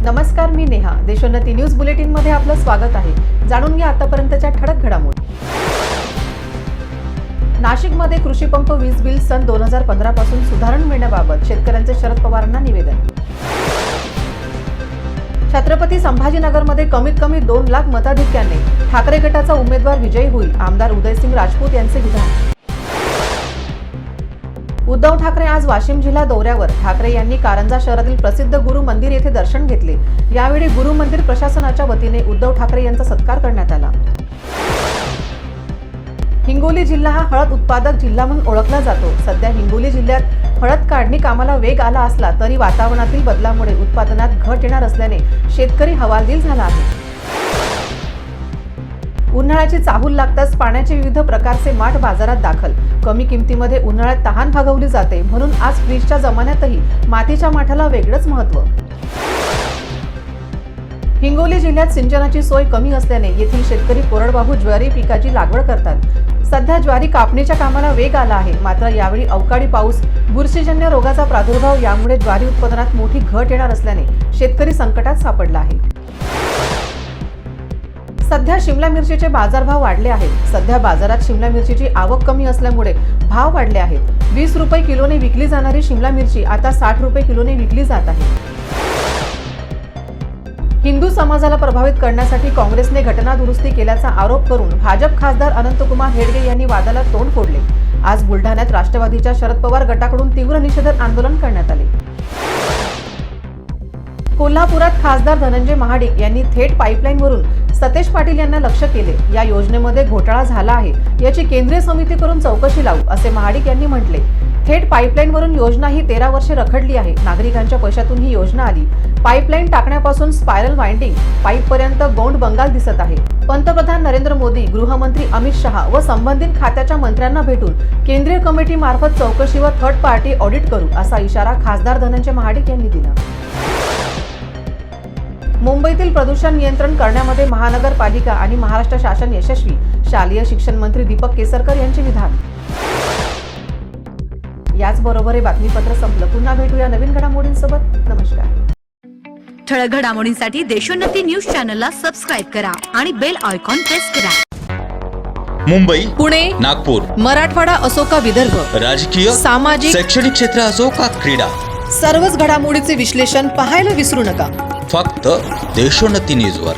नमस्कार, मी Neha. Deshonnati news bulletin मध्ये आपलं स्वागत आहे. जाणून घ्या आतापर्यंतच्या ठळक घडामोडी. नाशिकमध्ये कृषी पंप वीज बिल सन 2015 पासून सुधारणा मिळण्याबाबत शेतकऱ्यांचे शरद पवारांना निवेदन. छत्रपती संभाजीनगरमध्ये कमीत कमी 2 लाख मताधिक्याने ठाकरे गटाचा उमेदवार विजयी होईल, आमदार उदयसिंग राजपूत यांचे विधान. उद्धव ठाकरे आज वाशिम जिल्हा दौऱ्यावर. ठाकरे यांनी कारंजा शहरातील प्रसिद्ध गुरु मंदिर येथे दर्शन घेतले. यावेळी गुरु मंदिर प्रशासनाच्या वतीने उद्धव ठाकरे यांचा सत्कार करण्यात आला. हिंगोली जिल्हा हा हळद उत्पादक जिल्हा म्हणून ओळखला जातो. सध्या हिंगोली जिल्ह्यात हळद काढणी कामाला वेग आला असला तरी वातावरणातील बदलामुळे उत्पादनात घट येणार असल्याने शेतकरी हवालदिल झाला आहे. उन्हाळ्याची चाहूल लागताच पाण्याचे विविध प्रकारचे माठ बाजारात दाखल. कमी किमतीमध्ये उन्हाळ्यात तहान भागवली जाते, म्हणून आज फ्रीजच्या जमान्यातही मातीच्या माठाला वेगळंच महत्त्व. हिंगोली जिल्ह्यात सिंचनाची सोय कमी असल्याने येथील शेतकरी कोरडवाहू ज्वारी पिकाची लागवड करतात. सध्या ज्वारी कापणीच्या कामाला वेग आला आहे, मात्र यावेळी अवकाळी पाऊस, बुरशीजन्य रोगाचा प्रादुर्भाव यामुळे ज्वारी उत्पादनात मोठी घट येणार असल्याने शेतकरी संकटात सापडला आहे. सध्या शिमला मिरचीचे बाजारभाव वाढले आहेत. सध्या बाजारात शिमला मिरचीची आवक कमी असल्यामुळे भाव वाढले आहेत. 20 रुपये किलोने विकली जाणारी शिमला मिरची आता 60 रुपये किलोने विकली जात आहे. हिंदू समाजाला प्रभावित करण्यासाठी काँग्रेसने घटना दुरुस्ती केल्याचा आरोप करून भाजप खासदार अनंतकुमार हेडगे यांनी वादाला तोंड फोडले. आज बुलढाण्यात राष्ट्रवादीच्या शरद पवार गटाकडून तीव्र निषेध आंदोलन करण्यात आले. कोल्हापुरात खासदार धनंजय महाडिक यांनी थेट पाईपलाईनवरून सतेज पाटील यांना लक्ष्य केले. या योजनेमध्ये घोटाळा झाला आहे, याची केंद्रीय समिती करून चौकशी लावू, असे महाडिक यांनी म्हटले. थेट पाईपलाईनवरून योजना ही 13 वर्षे रखडली आहे. नागरिकांच्या पैशातून ही योजना आली. पाईपलाईन टाकण्यापासून स्पायरल वाइंडिंग पाईपपर्यंत गौंड बंगाल दिसत आहे. पंतप्रधान नरेंद्र मोदी, गृहमंत्री अमित शहा व संबंधित खात्याच्या मंत्र्यांना भेटून केंद्रीय कमिटी मार्फत चौकशी व थर्ड पार्टी ऑडिट करू, असा इशारा खासदार धनंजय महाडिक यांनी दिला. मुंबईतील प्रदूषण नियंत्रण करण्यामध्ये महानगरपालिका आणि महाराष्ट्र शासन यशस्वी, शालेय शिक्षण मंत्री दीपक केसरकर यांचे विधान. याचबरोबर हे बातमीपत्र संपलं. पुन्हा भेटूया नवीन घडामोडींसोबत. नमस्कार. ठळक घडामोडींसाठी देशोन्नती न्यूज चॅनलला सबस्क्राईब करा आणि बेल आयकॉन प्रेस करा. मुंबई, पुणे, नागपूर, मराठवाडा असो का विदर्भ, राजकीय, सामाजिक, शैक्षणिक क्षेत्र असो का क्रीडा, सर्वच घडामोडीचे विश्लेषण पाहायला विसरू नका. फक्त देशोन्नती न्यूजवर.